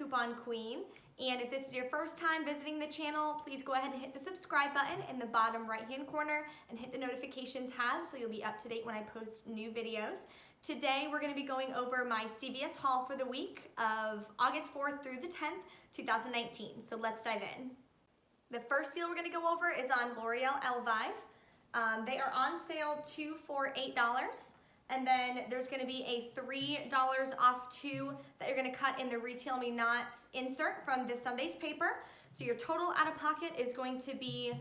Coupon Queen, and if this is your first time visiting the channel, please go ahead and hit the subscribe button in the bottom right-hand corner and hit the notification tab so you'll be up to date when I post new videos. Today we're going to be going over my CVS haul for the week of August 4th through the 10th, 2019. So let's dive in. The first deal we're going to go over is on L'Oreal Elvive. They are on sale 2 for $8. And then there's going to be a $3 off 2 that you're going to cut in the Retail Me Not insert from this Sunday's paper. So your total out of pocket is going to be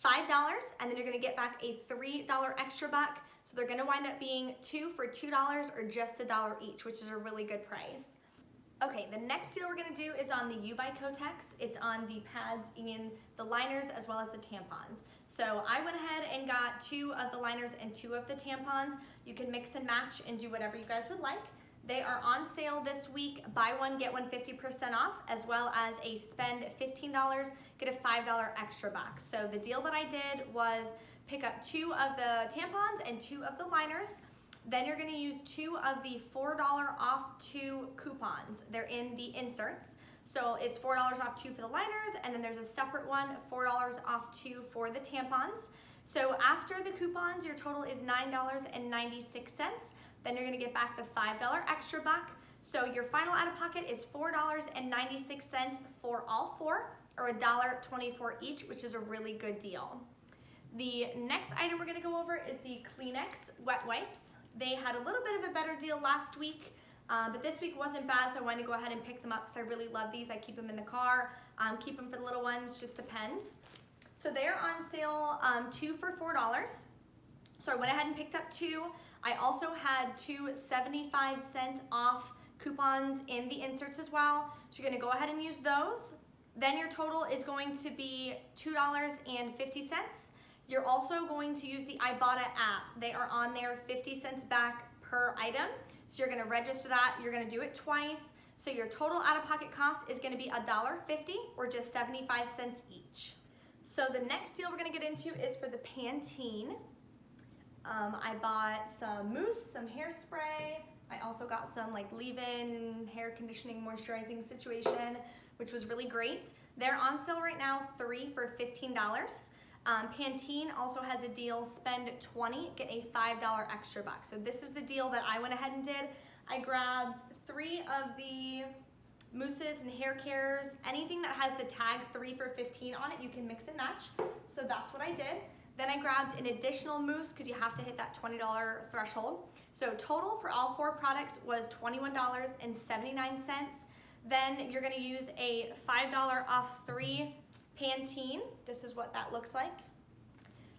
$5, and then you're going to get back a $3 extra buck. So they're going to wind up being 2 for $2 or just $1 each, which is a really good price. Okay, the next deal we're going to do is on the U by Kotex. It's on the pads and the liners as well as the tampons. So I went ahead and got 2 of the liners and 2 of the tampons. You can mix and match and do whatever you guys would like. They are on sale this week. Buy one, get one 50% off, as well as a spend $15, get a $5 extra box. So the deal that I did was pick up 2 of the tampons and 2 of the liners. Then you're going to use 2 of the $4 off 2 coupons. They're in the inserts. So it's $4 off 2 for the liners, and then there's a separate one, $4 off 2 for the tampons. So after the coupons, your total is $9.96. Then you're going to get back the $5 extra buck. So your final out of pocket is $4.96 for all 4, or $1.24 each, which is a really good deal. The next item we're going to go over is the Kleenex wet wipes. They had a little bit of a better deal last week, but this week wasn't bad, so I wanted to go ahead and pick them up because I really love these. I keep them in the car, keep them for the little ones, just depends. So they're on sale 2 for $4. So I went ahead and picked up 2. I also had 2 75-cent off coupons in the inserts as well. So you're going to go ahead and use those. Then your total is going to be $2.50. You're also going to use the Ibotta app. They are on there 50 cents back per item. So you're gonna register that, you're gonna do it twice. So your total out-of-pocket cost is gonna be $1.50 or just 75 cents each. So the next deal we're gonna get into is for the Pantene. I bought some mousse, some hairspray. I also got some like leave-in hair conditioning moisturizing situation, which was really great. They're on sale right now, 3 for $15. Pantene also has a deal, spend 20, get a $5 extra buck. So this is the deal that I went ahead and did. I grabbed 3 of the mousses and hair cares. Anything that has the tag 3 for $15 on it, you can mix and match. So that's what I did. Then I grabbed an additional mousse because you have to hit that $20 threshold. So total for all 4 products was $21.79. Then you're gonna use a $5 off 3 Pantene. This is what that looks like.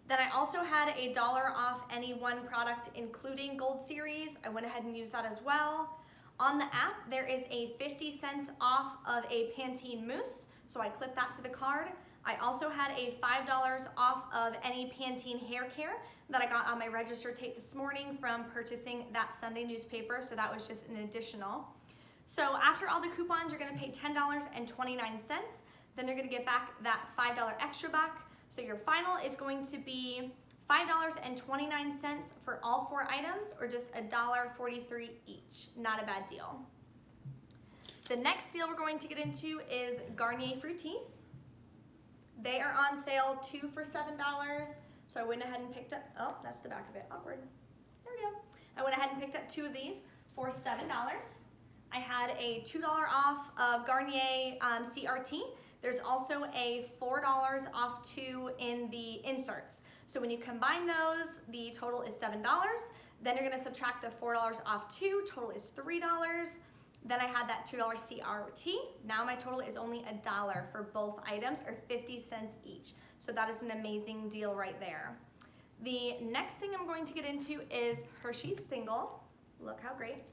Then I also had a $1 off any one product, including Gold Series. I went ahead and used that as well. On the app, there is a 50 cents off of a Pantene mousse, so I clipped that to the card. I also had a $5 off of any Pantene hair care that I got on my register tape this morning from purchasing that Sunday newspaper, so that was just an additional. So after all the coupons, you're gonna pay $10.29. Then you're gonna get back that $5 extra buck. So your final is going to be $5.29 for all 4 items, or just $1.43 each. Not a bad deal. The next deal we're going to get into is Garnier Fructis. They are on sale 2 for $7. So I went ahead and picked up, oh, that's the back of it, awkward. There we go. I went ahead and picked up 2 of these for $7. I had a $2 off of Garnier CRT. There's also a $4 off 2 in the inserts. So when you combine those, the total is $7. Then you're gonna subtract the $4 off 2, total is $3. Then I had that $2 CRT. Now my total is only $1 for both items, or 50 cents each. So that is an amazing deal right there. The next thing I'm going to get into is Hershey's Single. Look how great.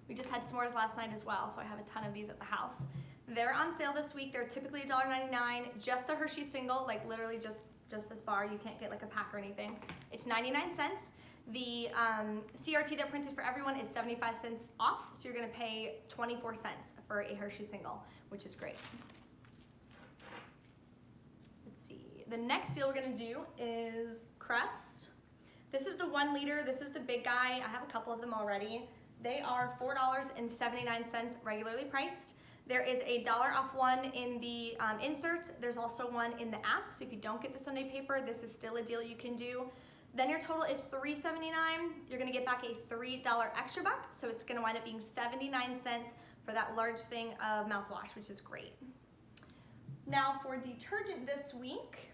We just had s'mores last night as well, so I have a ton of these at the house. They're on sale this week. They're typically $1.99, just the Hershey Single, like literally just this bar. You can't get like a pack or anything. It's 99 cents. The CRT they're printed for everyone is 75 cents off, so you're gonna pay 24 cents for a Hershey Single, which is great. Let's see. The next deal we're gonna do is Crest. This is the 1 liter. This is the big guy. I have a couple of them already. They are $4.79 regularly priced. There is a $1 off one in the inserts. There's also one in the app. So if you don't get the Sunday paper, this is still a deal you can do. Then your total is $3.79. You're gonna get back a $3 extra buck. So it's gonna wind up being 79 cents for that large thing of mouthwash, which is great. Now for detergent this week,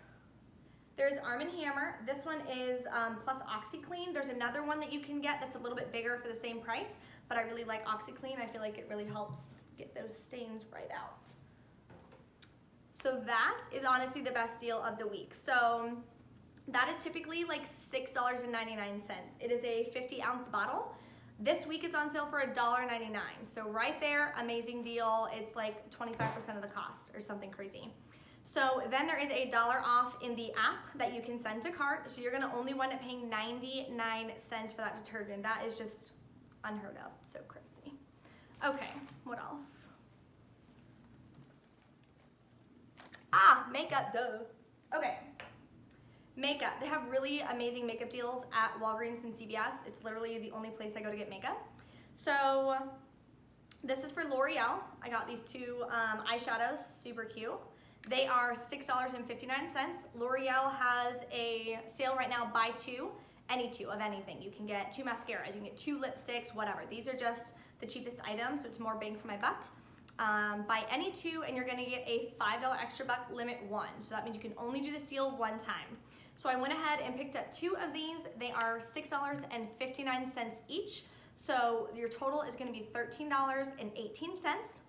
there's Arm & Hammer. This one is plus OxiClean. There's another one that you can get that's a little bit bigger for the same price, but I really like OxiClean. I feel like it really helps get those stains right out. So that is honestly the best deal of the week. So that is typically like $6.99. It is a 50-ounce bottle. This week it's on sale for $1.99. So right there, amazing deal. It's like 25% of the cost or something crazy. So then there is a $1 off in the app that you can send to cart. So you're gonna only wind up paying 99 cents for that detergent. That is just unheard of, so crazy. Okay, what else? Makeup, duh. Okay, makeup. They have really amazing makeup deals at Walgreens and CVS. It's literally the only place I go to get makeup. So this is for L'Oreal. I got these two eyeshadows, super cute. They are $6.59. L'Oreal has a sale right now, buy two, any two of anything. You can get 2 mascaras, you can get 2 lipsticks, whatever. These are just the cheapest items, so it's more bang for my buck. Buy any 2 and you're gonna get a $5 extra buck, limit 1. So that means you can only do this deal one time. So I went ahead and picked up 2 of these. They are $6.59 each. So your total is gonna be $13.18.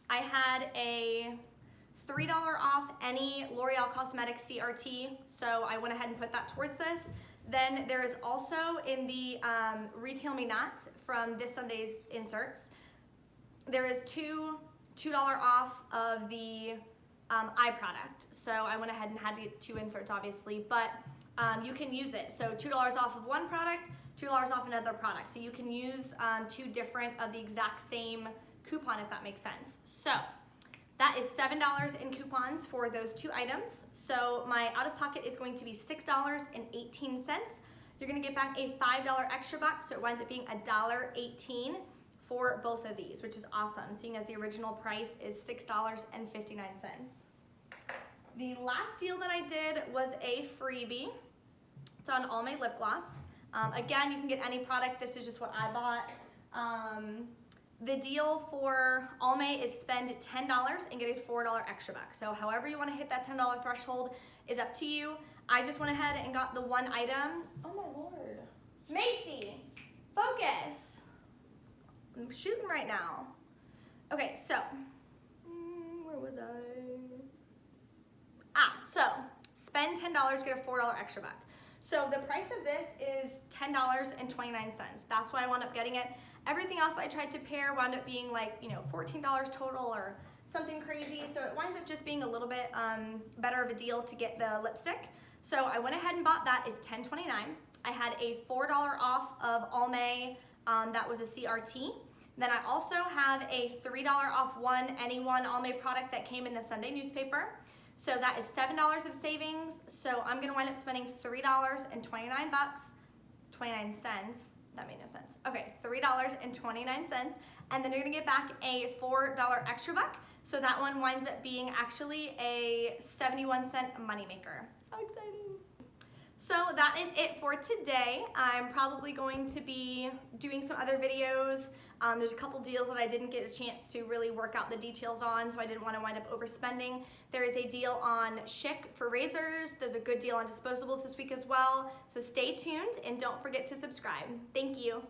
I had a $3 off any L'Oreal Cosmetics CRT, so I went ahead and put that towards this. Then there is also in the Retail Me Not from this Sunday's inserts, there is $2 off of the eye product. So I went ahead and had to get 2 inserts obviously, but you can use it. So $2 off of one product, $2 off another product. So you can use 2 different of the exact same coupon if that makes sense. So that is $7 in coupons for those 2 items. So my out-of-pocket is going to be $6.18. You're gonna get back a $5 extra buck, so it winds up being $1.18 for both of these, which is awesome, seeing as the original price is $6.59. The last deal that I did was a freebie. It's on All My lip gloss. Again, you can get any product. This is just what I bought. The deal for Almay is spend $10 and get a $4 extra buck. So however you want to hit that $10 threshold is up to you. I just went ahead and got the one item. Oh my Lord. Macy, focus. I'm shooting right now. Okay, so, where was I? So spend $10, get a $4 extra buck. So the price of this is $10.29. That's why I wound up getting it. Everything else I tried to pair wound up being like, you know, $14 total or something crazy. So it winds up just being a little bit better of a deal to get the lipstick. So I went ahead and bought that. It's $10.29. I had a $4 off of Almay, that was a CRT. Then I also have a $3 off any one Almay product that came in the Sunday newspaper. So that is $7 of savings. So I'm gonna wind up spending $3.29. That made no sense. Okay, $3.29, and then you're gonna get back a $4 extra buck. So that one winds up being actually a 71-cent moneymaker. How exciting. So that is it for today. I'm probably going to be doing some other videos. There's a couple deals that I didn't get a chance to really work out the details on, so I didn't want to wind up overspending. There is a deal on Schick for razors. There's a good deal on disposables this week as well. So stay tuned and don't forget to subscribe. Thank you.